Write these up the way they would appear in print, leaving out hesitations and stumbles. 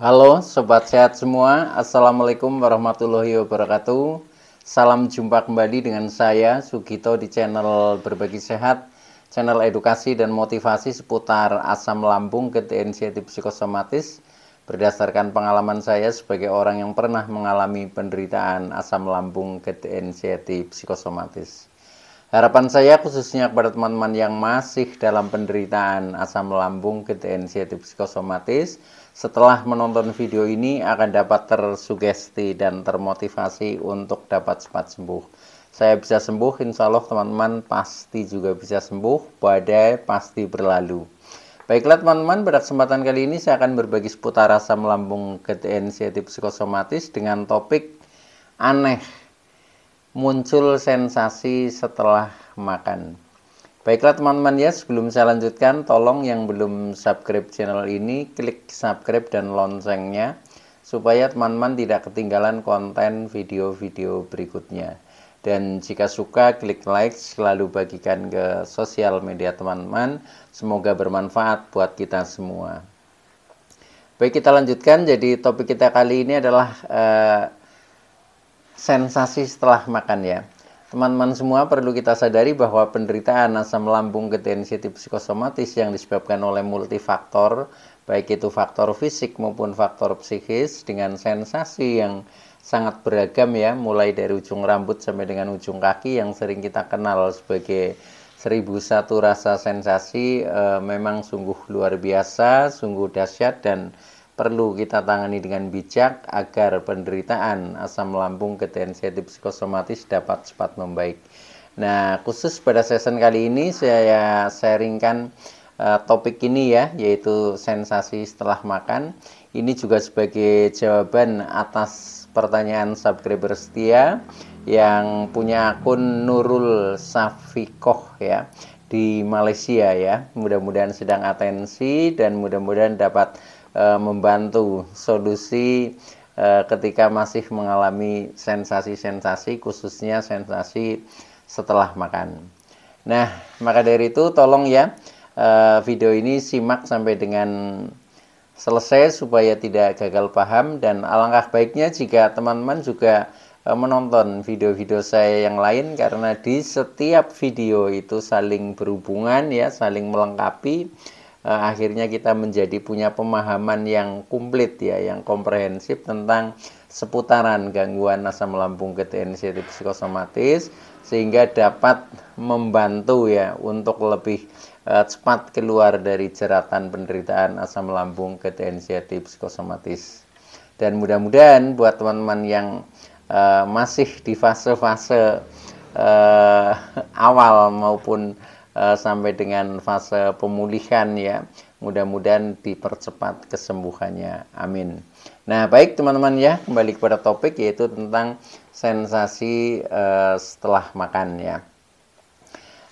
Halo Sobat Sehat semua, Assalamualaikum warahmatullahi wabarakatuh. Salam jumpa kembali dengan saya Sugito di channel Berbagi Sehat, channel edukasi dan motivasi seputar asam lambung, gejala inisiatif psikosomatis. Berdasarkan pengalaman saya sebagai orang yang pernah mengalami penderitaan asam lambung, gejala inisiatif psikosomatis. Harapan saya khususnya kepada teman-teman yang masih dalam penderitaan asam lambung, gejala inisiatif psikosomatis, setelah menonton video ini akan dapat tersugesti dan termotivasi untuk dapat cepat sembuh. Saya bisa sembuh, insya Allah teman-teman pasti juga bisa sembuh, badai pasti berlalu. Baiklah teman-teman, pada kesempatan kali ini saya akan berbagi seputar asam lambung, gejala inisiatif psikosomatis dengan topik aneh, muncul sensasi setelah makan. Baiklah teman-teman ya, sebelum saya lanjutkan, tolong yang belum subscribe channel ini, klik subscribe dan loncengnya, supaya teman-teman tidak ketinggalan konten video-video berikutnya. Dan jika suka, klik like, selalu bagikan ke sosial media teman-teman, semoga bermanfaat buat kita semua. Baik, kita lanjutkan, jadi topik kita kali ini adalah sensasi setelah makan ya. Teman-teman semua perlu kita sadari bahwa penderitaan asam lambung, gejala inisiatif psikosomatis yang disebabkan oleh multifaktor, baik itu faktor fisik maupun faktor psikis, dengan sensasi yang sangat beragam ya, mulai dari ujung rambut sampai dengan ujung kaki yang sering kita kenal sebagai 1001 rasa sensasi, memang sungguh luar biasa, sungguh dahsyat dan perlu kita tangani dengan bijak agar penderitaan asam lambung, gejala inisiatif psikosomatis dapat cepat membaik. Nah, khusus pada session kali ini saya sharingkan topik ini ya, yaitu sensasi setelah makan. Ini juga sebagai jawaban atas pertanyaan subscriber setia yang punya akun Nurul Safikoh ya di Malaysia ya. Mudah-mudahan sedang atensi dan mudah-mudahan dapat membantu solusi ketika masih mengalami sensasi-sensasi, khususnya sensasi setelah makan. Nah, maka dari itu tolong ya video ini simak sampai dengan selesai supaya tidak gagal paham, dan alangkah baiknya jika teman-teman juga menonton video-video saya yang lain, karena di setiap video itu saling berhubungan ya, saling melengkapi. Akhirnya kita menjadi punya pemahaman yang komplit ya, yang komprehensif tentang seputaran gangguan asam lambung, gejala inisiatif psikosomatis, sehingga dapat membantu ya untuk lebih cepat keluar dari jeratan penderitaan asam lambung, gejala inisiatif psikosomatis. Dan mudah-mudahan buat teman-teman yang masih di fase-fase awal maupun sampai dengan fase pemulihan ya, mudah-mudahan dipercepat kesembuhannya, amin. Nah baik teman-teman ya, kembali kepada topik, yaitu tentang sensasi setelah makan ya.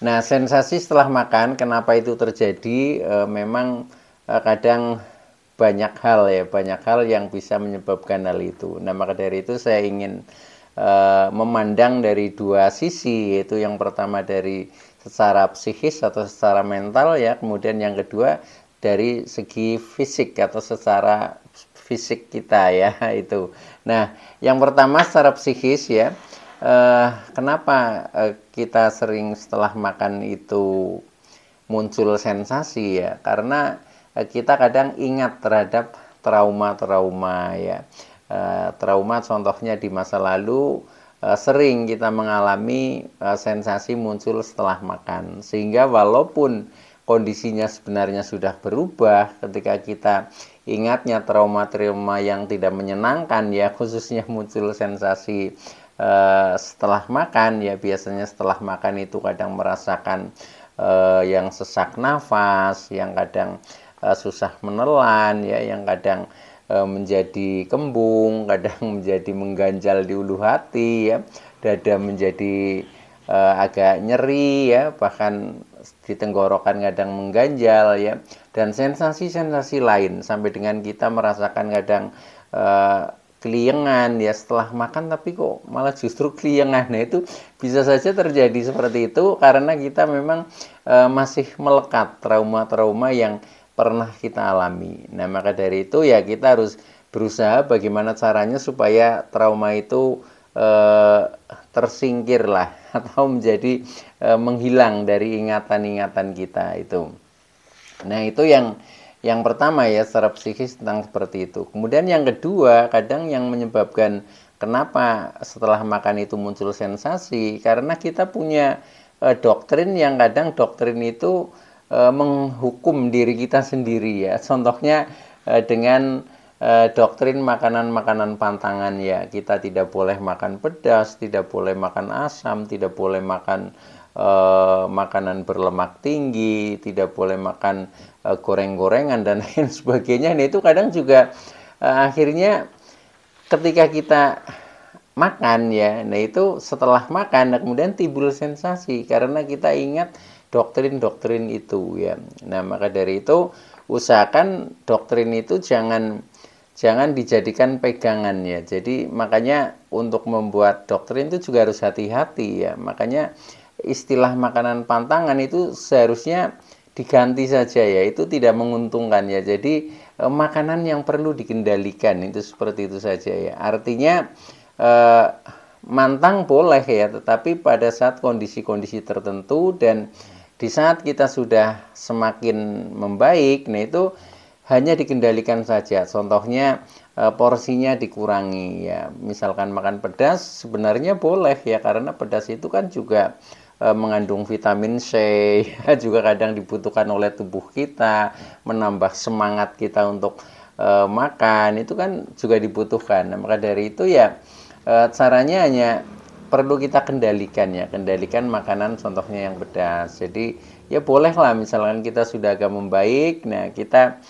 Nah, sensasi setelah makan, kenapa itu terjadi? Memang kadang banyak hal ya, banyak hal yang bisa menyebabkan hal itu. Nah maka dari itu saya ingin memandang dari dua sisi, yaitu yang pertama dari secara psikis atau secara mental ya, kemudian yang kedua dari segi fisik atau secara fisik kita ya itu. Nah, yang pertama secara psikis ya, kenapa kita sering setelah makan itu muncul sensasi ya? Karena kita kadang ingat terhadap trauma-trauma ya. Trauma contohnya di masa lalu sering kita mengalami sensasi muncul setelah makan, sehingga walaupun kondisinya sebenarnya sudah berubah, ketika kita ingatnya trauma-trauma yang tidak menyenangkan ya, khususnya muncul sensasi setelah makan ya. Biasanya setelah makan itu kadang merasakan yang sesak nafas, yang kadang susah menelan ya, yang kadang menjadi kembung, kadang menjadi mengganjal di ulu hati ya, dada menjadi agak nyeri ya, bahkan di tenggorokan kadang mengganjal ya, dan sensasi-sensasi lain, sampai dengan kita merasakan kadang keliengan ya setelah makan, tapi kok malah justru keliengan. Nah itu bisa saja terjadi seperti itu karena kita memang masih melekat trauma-trauma yang pernah kita alami. Nah, maka dari itu ya kita harus berusaha bagaimana caranya supaya trauma itu tersingkir lah atau menjadi menghilang dari ingatan-ingatan kita itu. Nah, itu yang pertama ya, secara psikis tentang seperti itu. Kemudian yang kedua, kadang yang menyebabkan kenapa setelah makan itu muncul sensasi, karena kita punya doktrin yang kadang doktrin itu menghukum diri kita sendiri ya. Contohnya dengan doktrin makanan-makanan pantangan ya. Kita tidak boleh makan pedas, tidak boleh makan asam, tidak boleh makan makanan berlemak tinggi, tidak boleh makan goreng-gorengan dan lain sebagainya. Nah, itu kadang juga akhirnya ketika kita makan ya, nah itu setelah makan nah kemudian timbul sensasi karena kita ingat doktrin-doktrin itu ya. Nah, maka dari itu usahakan doktrin itu jangan dijadikan pegangan ya. Jadi makanya untuk membuat doktrin itu juga harus hati-hati ya. Makanya istilah makanan pantangan itu seharusnya diganti saja ya. Itu tidak menguntungkan ya. Jadi makanan yang perlu dikendalikan itu seperti itu saja ya. Artinya mantang boleh ya, tetapi pada saat kondisi-kondisi tertentu dan di saat kita sudah semakin membaik, nah itu hanya dikendalikan saja. Contohnya porsinya dikurangi ya. Misalkan makan pedas sebenarnya boleh ya, karena pedas itu kan juga mengandung vitamin C ya, juga kadang dibutuhkan oleh tubuh kita, menambah semangat kita untuk makan itu kan juga dibutuhkan. Nah, maka dari itu ya caranya hanya perlu kita kendalikan ya, kendalikan makanan contohnya yang pedas. Jadi ya bolehlah misalkan kita sudah agak membaik, nah kita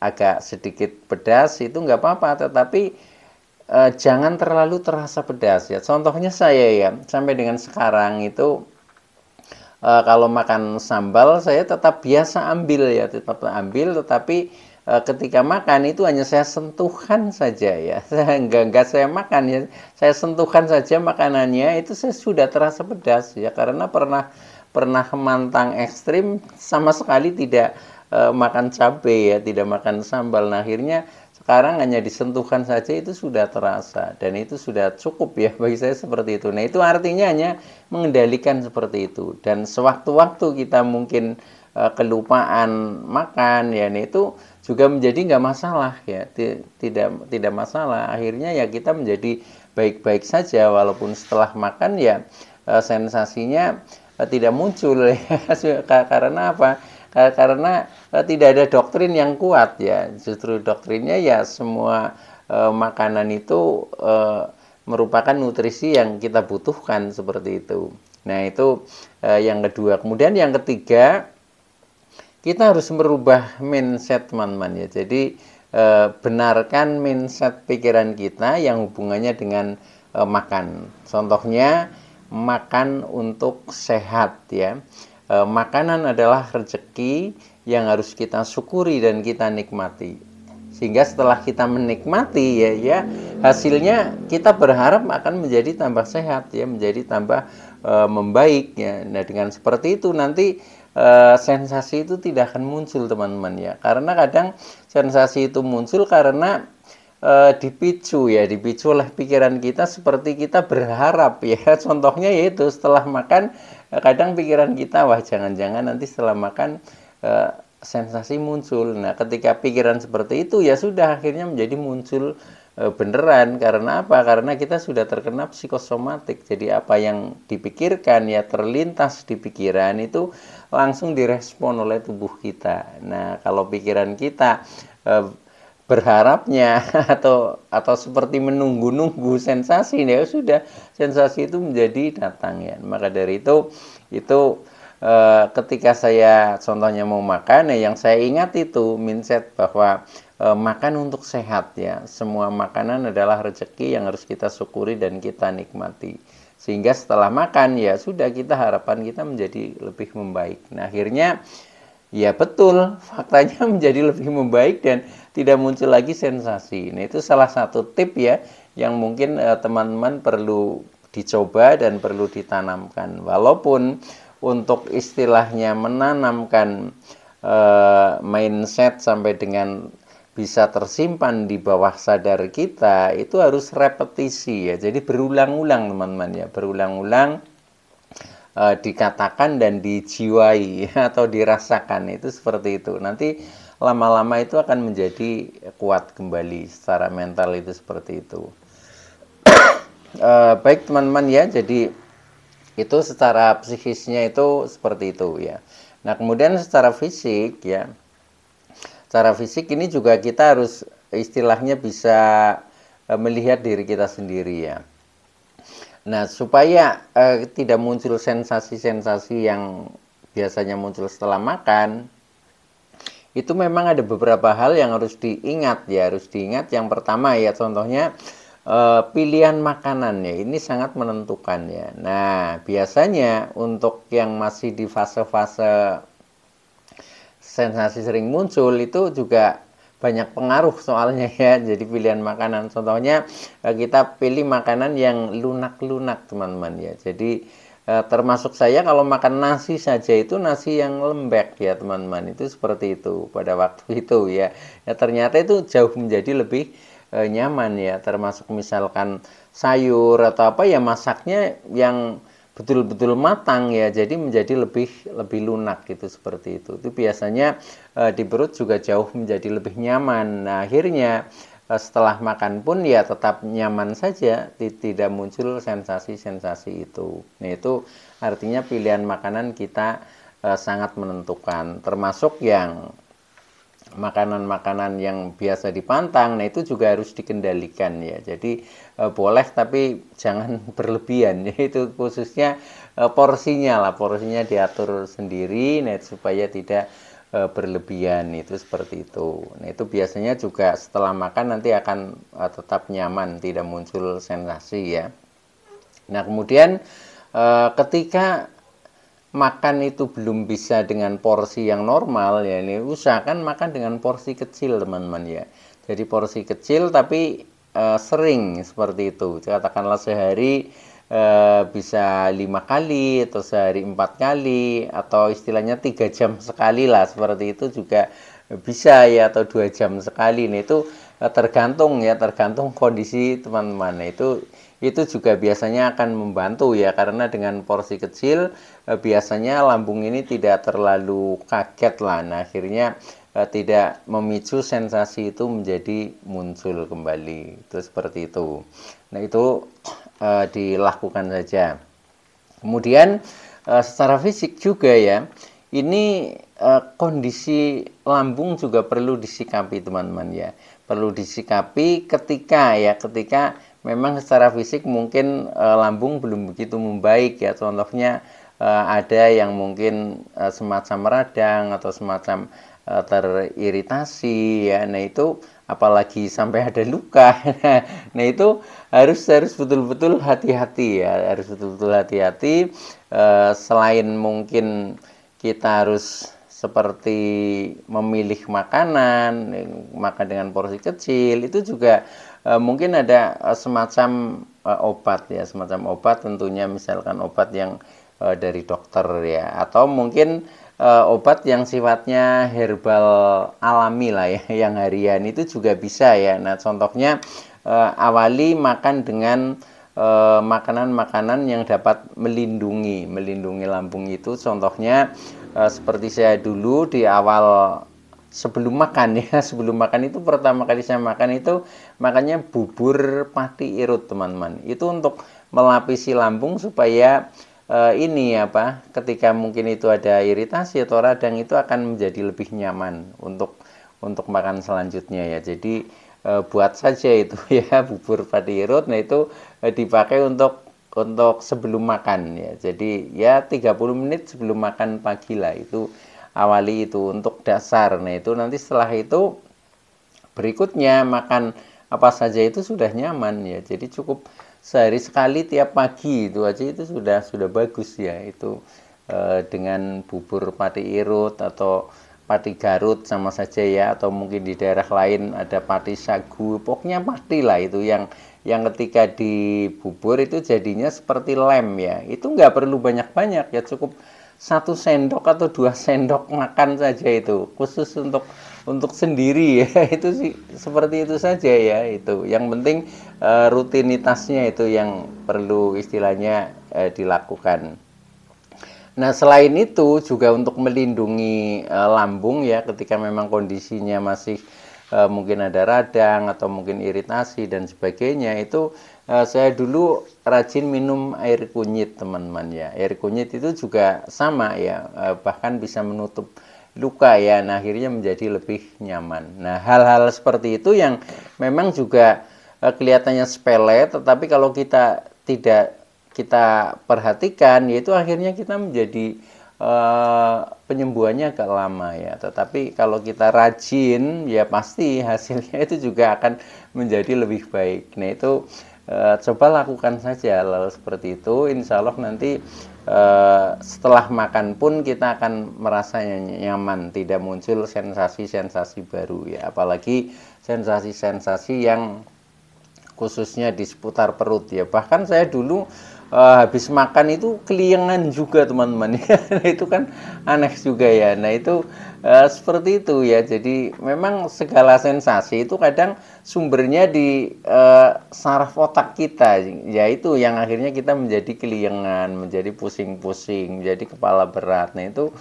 agak sedikit pedas itu nggak apa-apa, tetapi jangan terlalu terasa pedas ya. Contohnya saya ya, sampai dengan sekarang itu kalau makan sambal saya tetap biasa ambil ya, tetap ambil, tetapi ketika makan itu hanya saya sentuhkan saja ya, saya enggak saya makan ya, saya sentuhkan saja makanannya itu saya sudah terasa pedas ya, karena pernah mantang ekstrim sama sekali tidak makan cabai ya, tidak makan sambal. Nah, akhirnya sekarang hanya disentuhkan saja itu sudah terasa dan itu sudah cukup ya bagi saya seperti itu. Nah, itu artinya hanya mengendalikan seperti itu, dan sewaktu-waktu kita mungkin kelupaan makan ya, nah itu juga menjadi nggak masalah ya, tidak masalah. Akhirnya ya kita menjadi baik-baik saja walaupun setelah makan ya sensasinya tidak muncul ya. Karena apa? Karena tidak ada doktrin yang kuat ya. Justru doktrinnya ya semua makanan itu merupakan nutrisi yang kita butuhkan seperti itu. Nah, itu yang kedua. Kemudian yang ketiga, kita harus merubah mindset teman-teman ya. Jadi benarkan mindset pikiran kita yang hubungannya dengan makan. Contohnya makan untuk sehat ya. Makanan adalah rezeki yang harus kita syukuri dan kita nikmati. Sehingga setelah kita menikmati ya hasilnya kita berharap akan menjadi tambah sehat ya, menjadi tambah membaik ya. Nah, dengan seperti itu nanti sensasi itu tidak akan muncul teman-teman ya. Karena kadang sensasi itu muncul karena dipicu oleh pikiran kita, seperti kita berharap ya. Contohnya yaitu setelah makan kadang pikiran kita, wah jangan-jangan nanti setelah makan sensasi muncul. Nah, ketika pikiran seperti itu ya sudah akhirnya menjadi muncul beneran. Karena apa? Karena kita sudah terkena psikosomatik. Jadi apa yang dipikirkan ya terlintas di pikiran itu langsung direspon oleh tubuh kita. Nah, kalau pikiran kita berharapnya atau seperti menunggu-nunggu sensasi, ya sudah sensasi itu menjadi datang ya. Maka dari itu ketika saya contohnya mau makan ya, yang saya ingat itu mindset bahwa makan untuk sehat ya. Semua makanan adalah rezeki yang harus kita syukuri dan kita nikmati. Sehingga setelah makan ya sudah, kita harapan kita menjadi lebih membaik. Nah, akhirnya ya betul, faktanya menjadi lebih membaik dan tidak muncul lagi sensasi. Nah, itu salah satu tip ya yang mungkin teman-teman perlu dicoba dan perlu ditanamkan. Walaupun untuk istilahnya menanamkan mindset sampai dengan bisa tersimpan di bawah sadar kita itu harus repetisi ya. Jadi berulang-ulang teman-teman ya, berulang-ulang dikatakan dan dijiwai atau dirasakan, itu seperti itu. Nanti lama-lama itu akan menjadi kuat kembali secara mental, itu seperti itu. Baik teman-teman ya, jadi itu secara psikisnya itu seperti itu ya. Nah kemudian secara fisik ya, secara fisik ini juga kita harus istilahnya bisa melihat diri kita sendiri ya. Nah supaya tidak muncul sensasi-sensasi yang biasanya muncul setelah makan, itu memang ada beberapa hal yang harus diingat ya. Harus diingat yang pertama ya, contohnya pilihan makanannya ini sangat menentukan ya. Nah biasanya untuk yang masih di fase-fase sensasi sering muncul itu juga banyak pengaruh soalnya ya. Jadi pilihan makanan, contohnya kita pilih makanan yang lunak-lunak teman-teman ya. Jadi termasuk saya kalau makan nasi saja itu nasi yang lembek ya teman-teman, itu seperti itu pada waktu itu ya. Ya ternyata itu jauh menjadi lebih nyaman ya. Termasuk misalkan sayur atau apa ya, masaknya yang betul-betul matang ya, jadi menjadi lebih lunak gitu, seperti itu. Itu biasanya di perut juga jauh menjadi lebih nyaman. Nah akhirnya setelah makan pun ya tetap nyaman saja, tidak muncul sensasi-sensasi itu. Nah itu artinya pilihan makanan kita sangat menentukan. Termasuk yang makanan-makanan yang biasa dipantang, nah itu juga harus dikendalikan ya. Jadi boleh tapi jangan berlebihan ya, itu khususnya porsinya lah, porsinya diatur sendiri, nah supaya tidak berlebihan, itu seperti itu. Nah itu biasanya juga setelah makan nanti akan tetap nyaman, tidak muncul sensasi ya. Nah kemudian ketika makan itu belum bisa dengan porsi yang normal ya, ini usahakan makan dengan porsi kecil teman-teman ya. Jadi porsi kecil tapi sering, seperti itu. Katakanlah sehari bisa 5 kali atau sehari 4 kali atau istilahnya 3 jam sekali lah, seperti itu juga bisa ya, atau 2 jam sekali. Nah itu tergantung ya, tergantung kondisi teman-teman. Nah itu juga biasanya akan membantu ya, karena dengan porsi kecil biasanya lambung ini tidak terlalu kaget lah. Nah akhirnya tidak memicu sensasi itu menjadi muncul kembali, itu seperti itu. Nah itu dilakukan saja. Kemudian secara fisik juga ya, ini kondisi lambung juga perlu disikapi teman-teman ya. Perlu disikapi ketika memang secara fisik mungkin lambung belum begitu membaik ya. Contohnya ada yang mungkin semacam radang atau semacam teriritasi ya. Nah itu apalagi sampai ada luka. Nah itu harus betul-betul hati-hati ya, harus betul-betul hati-hati. Selain mungkin kita harus seperti memilih makanan, makan dengan porsi kecil, itu juga mungkin ada semacam obat ya, semacam obat tentunya, misalkan obat yang dari dokter ya, atau mungkin obat yang sifatnya herbal alami lah ya, yang harian, itu juga bisa ya. Nah contohnya awali makan dengan makanan-makanan yang dapat melindungi lambung itu. Contohnya seperti saya dulu di awal sebelum makan ya, sebelum makan itu pertama kali saya makan itu makannya bubur pati irut teman-teman. Itu untuk melapisi lambung supaya ini apa, ketika mungkin itu ada iritasi atau radang, itu akan menjadi lebih nyaman untuk makan selanjutnya ya. Jadi buat saja itu ya, bubur pati irut. Nah itu dipakai untuk sebelum makan ya. Jadi ya 30 menit sebelum makan pagi lah, itu awali itu untuk dasar. Nah itu nanti setelah itu berikutnya makan apa saja itu sudah nyaman ya. Jadi cukup sehari sekali tiap pagi, itu aja itu sudah bagus ya. Itu dengan bubur pati irut atau pati Garut sama saja ya, atau mungkin di daerah lain ada pati sagu, pokoknya pati lah itu yang ketika di bubur itu jadinya seperti lem ya. Itu nggak perlu banyak-banyak ya, cukup 1 sendok atau 2 sendok makan saja itu khusus untuk sendiri ya. Itu sih seperti itu saja ya. Itu yang penting rutinitasnya itu yang perlu istilahnya dilakukan. Nah, selain itu juga untuk melindungi lambung ya, ketika memang kondisinya masih mungkin ada radang atau mungkin iritasi dan sebagainya, itu saya dulu rajin minum air kunyit, teman-teman ya. Air kunyit itu juga sama ya, bahkan bisa menutup luka ya. Nah, akhirnya menjadi lebih nyaman. Nah, hal-hal seperti itu yang memang juga kelihatannya sepele, tetapi kalau kita tidak kita perhatikan, yaitu akhirnya kita menjadi penyembuhannya agak lama ya. Tetapi kalau kita rajin, ya pasti hasilnya itu juga akan menjadi lebih baik. Nah, itu coba lakukan saja hal seperti itu. Insya Allah nanti setelah makan pun kita akan merasa nyaman, tidak muncul sensasi-sensasi baru ya. Apalagi sensasi-sensasi yang khususnya di seputar perut ya. Bahkan saya dulu habis makan itu keliengan juga, teman-teman ya. Itu kan aneh juga ya. Nah, itu seperti itu ya. Jadi memang segala sensasi itu kadang sumbernya di saraf otak kita, yaitu yang akhirnya kita menjadi keliengan, menjadi pusing-pusing, menjadi kepala berat. Nah, itu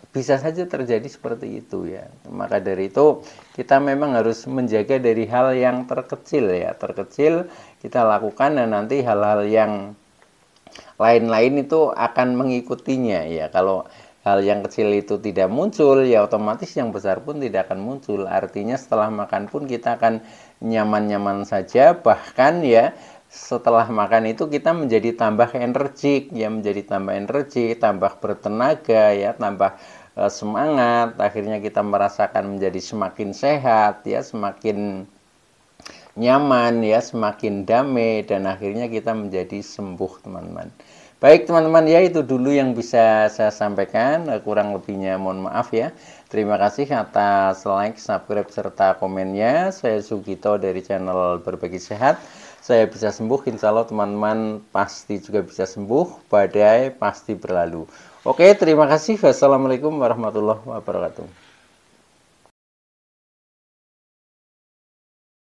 bisa saja terjadi seperti itu ya. Maka dari itu kita memang harus menjaga dari hal yang terkecil ya. Terkecil kita lakukan dan nanti hal-hal yang lain-lain itu akan mengikutinya ya. Kalau hal yang kecil itu tidak muncul ya otomatis yang besar pun tidak akan muncul. Artinya setelah makan pun kita akan nyaman-nyaman saja, bahkan ya setelah makan itu kita menjadi tambah energik ya, menjadi tambah energi, tambah bertenaga ya, tambah semangat, akhirnya kita merasakan menjadi semakin sehat ya, semakin nyaman ya, semakin damai, dan akhirnya kita menjadi sembuh, teman-teman. Baik teman-teman ya, itu dulu yang bisa saya sampaikan, kurang lebihnya mohon maaf ya. Terima kasih atas like, subscribe, serta komennya. Saya Sugito dari channel Berbagi Sehat. Saya bisa sembuh, insya Allah teman-teman pasti juga bisa sembuh, badai pasti berlalu. Oke, terima kasih. Wassalamualaikum warahmatullahi wabarakatuh.